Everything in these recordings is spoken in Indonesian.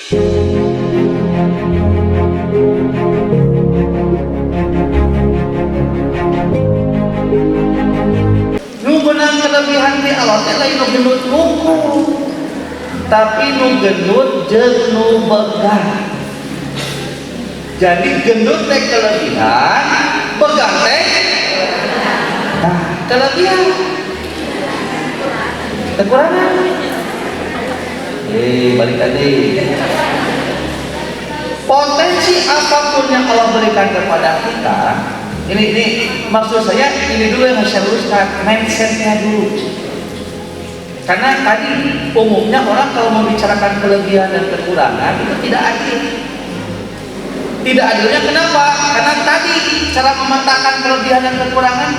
Nu benang kelebihan di Allah teh lain nu gendut buku, tapi nu gendut jeung nu begang. Jadi gendut teh kelebihan, begang teh kelebihan. Kekurangan. Balik tadi. Potensi apapun yang Allah berikan kepada kita, ini maksud saya ini dulu yang harus saya luruskan, mindsetnya dulu. Karena tadi umumnya orang kalau membicarakan kelebihan dan kekurangan itu tidak adil. Tidak adilnya kenapa? Karena tadi cara memetakan kelebihan dan kekurangan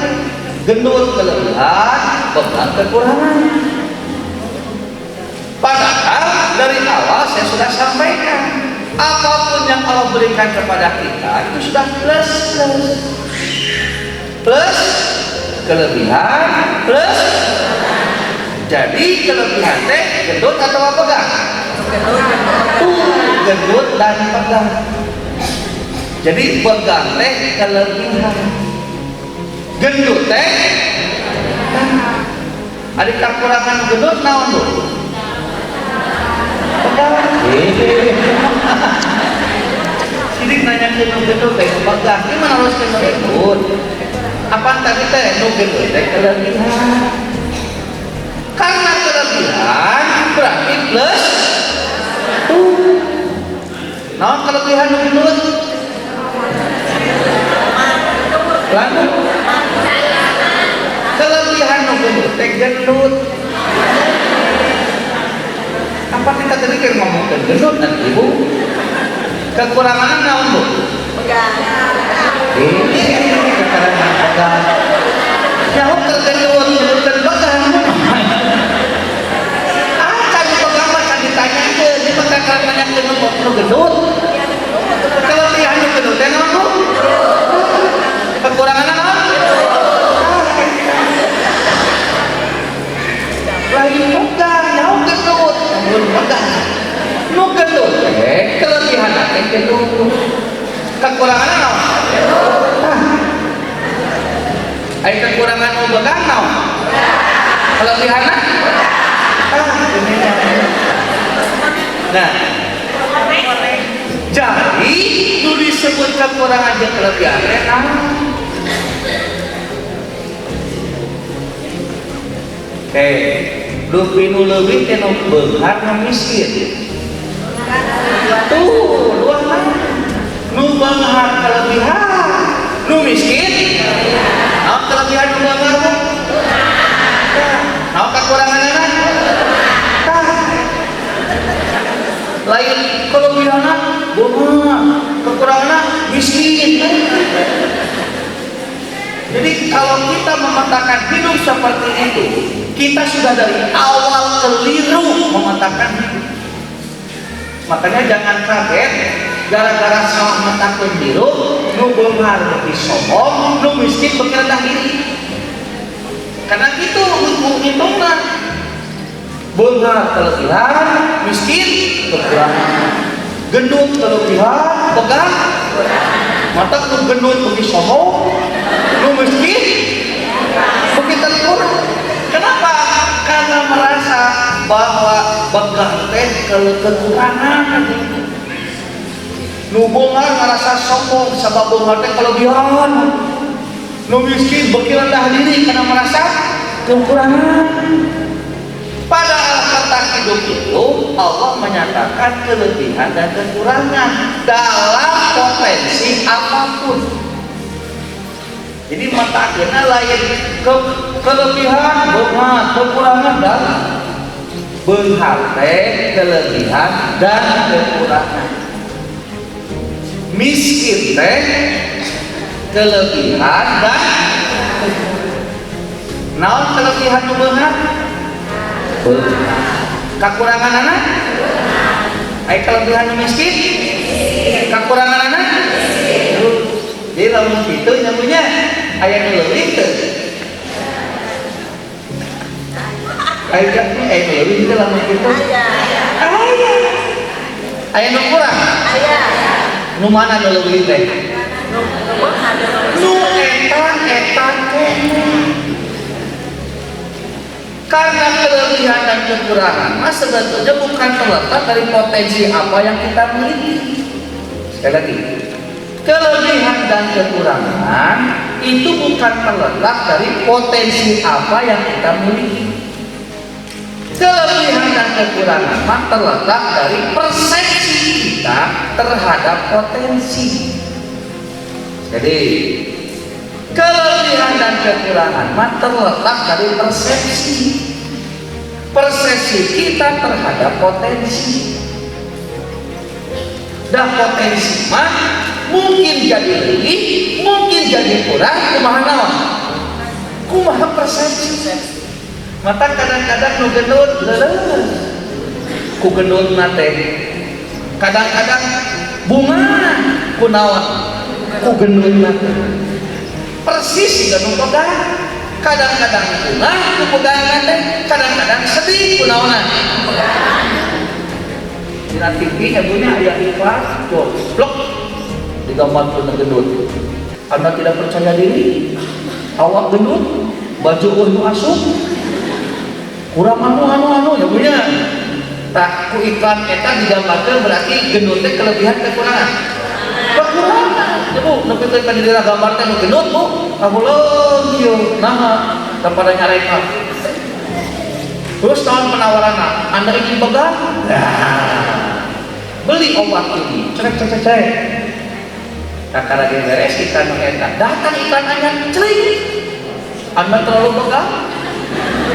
gendut kelebihan, begang kekurangan. Padahal dari awal saya sudah sampaikan, apapun yang Allah berikan kepada kita itu sudah plus kelebihan plus. Jadi kelebihan teh gendut atau pegang? Gendut dan pegang. Jadi pegang teh kelebihan, gendut teh ada kekurangan. Gendut naon tuh? Sidik nanya ke nu gendut teh pegang, ini mana harus ke nu gendut? Apa tadi teh nu gendut teh kelebihan? Karena kelebihan berarti plus. Naon kelebihan nu gendut? Lalu kelebihan nu gendut teh gendut. Apa kita tadi kan ngomongin gendut dan ibu? Kekurangan naon bu? Pegang. Kekurangan pegang. Jauh tergendut, gendut dan pegang. Cari pegang mah cari ditanya ke, ini mah kakak nanya gendut nu gendut. Kelebihan nu gendut teh naon bu? Kekurangan naon? Lain pegang, jauh gendut. Pegang. Nu gendut kelebihan teh gendut. Kekurangan naon? Ai kekurangan nu begang naon? Kelebihanna? Nah, jadi nu disebut kekurangan jeung kelebihan teh dupi nu leuwih teh nu beunghar nu miskin. Tuh, luar nu beunghar kelebihan, nu miskin. Naon kelebihan nu beunghar? Naon kekuranganna? Lain kelebihanna beunghar, kekuranganna miskin. Jadi kalau kita memetakan hidup seperti itu, kita sudah dari awal keliru memetakan hidup. Makanya jangan kaget gara-gara salah metakan hidup, nu beunghar beuki sombong, nu miskin beuki rendah diri. Karena itu hitungna beunghar kelebihan, miskin kekurangan. Gendut kelebihan, pegang mata nu gendut beuki sombong, nu miskin begitu kurang. Kenapa? Karena merasa bahwa begang teh kekurangan. Nu beunghar ngerasa sombong sabab beunghar teh kelebihan. Nu miskin beuki rendah diri karena merasa kekurangan. Padahal kata hidup itu Allah menyatakan kelebihan dan kekurangan dalam potensi apapun. Jadi matakeuna lain kelebihan beunghar, kekurangan dan beunghar teh kelebihan dan kekurangan. Miskin teh kelebihan dan naon kelebihan nu beunghar? Kekurangan anak? Ai kelebihan nu miskin? Kekurangan anak? Jadi lamun kitu nyamunya aya nu leuwih teu. Aya nu leuwih teu lamun kitu. Aya. Aya nu kurang? Aya. Nu mana nu leuwih teh? Nu eta kene. Karena kelebihan dan kekurangan, mas sebetulnya bukan terletak dari potensi apa yang kita miliki. Sekali lagi, kelebihan dan kekurangan itu bukan terletak dari potensi apa yang kita miliki. Kelebihan dan kekurangan mah terletak dari persepsi kita terhadap potensi. Jadi kelebihan dan kekurangan mah terletak dari persepsi kita terhadap potensi. Dan potensi mah mungkin jadi lebih, mungkin jadi kurang, kumaha naon? Kumaha persepsi. Mata kadang-kadang nu gendut leuleus ku gendut nate, kadang-kadang bunga ku naon ku gendut nate, persis juga nu pegang, kadang-kadang bunga ku pegang nate, kadang-kadang sedih ku naonan dina TV nya punya aya iklan goblok digambarkeun nu gendut. Anda tidak percaya diri, awak gendut, baju nu asup kurang anu ya punya. Tak ku iklan eta digambarkeun berarti gendut teh kelebihan kekurangan. Kekurangan. Ya Bu, nepi teh kan dina gambar teh nu gendut Bu, kamuleun kieu naha kepada nyareka. Terus tahun penawaranna, Anda ingin pegang? Nah, beli obat ini. Cek. Kakara ge beres iklan eta. Datang iklan anyar, cering. Anda terlalu pegang?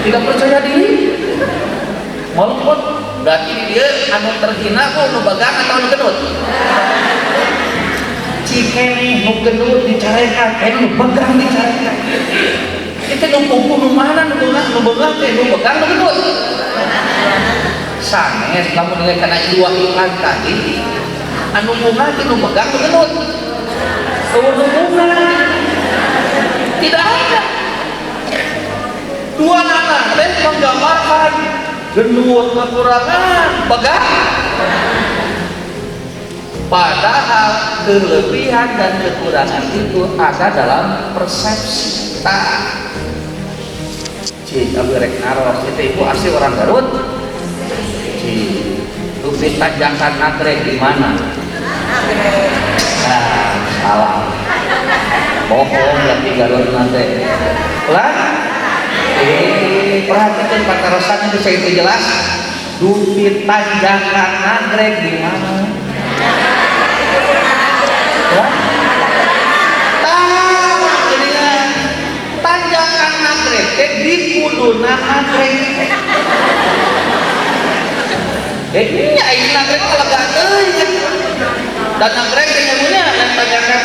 Tidak percaya diri, walaupun berarti dia anu terhina kok nu bagang atau nu gendut. Cikene nu gendut dicarekan, nu bagang dicarekan. Itu nu kumpul nu mana nu bagang teh nu bagang nu gendut. Sanes lamun nilai kana dua iklan tadi, anu bunga teh nu bagang nu gendut. Nu bunga tidak ada. Dua anak teh menggambarkan gendut kekurangan pegang. Padahal kelebihan dan kekurangan itu ada dalam persepsi kita. Cik, abi rek naros itu ibu asli orang Garut. Cik, Lubit Tanjakan Nagreg di mana? Nah, salah. Bohong berarti Garut nanti. Lah? Perhatikan patarosannya bisa itu jelas. Lubit Tanjakan Nagreg di mana? Tanjakan Nagreg di kuduna Nagreg. Ini aing Nagreg lega teuing. Dan Nagreg teh punya dan Tanjakan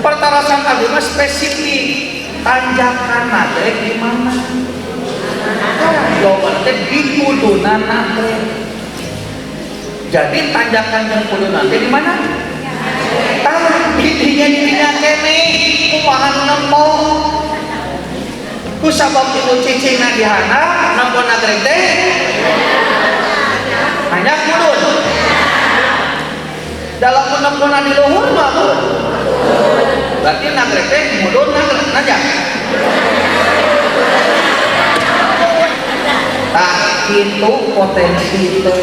pertarasan abdi mah spesifik. Tanjakan Nagreg di mana? Jawaban teh di kuduna Nagreg. Jadi tanjakan jeung kuduna teh di mana? Didinya kene kumaha nempo. Ku sabab itu cicingna dihandap nempo Nagreg teh hanya kudun. Dalam menempona di luhur mah berarti Nagreg teh mudun najak. Tah kitu potensi teh.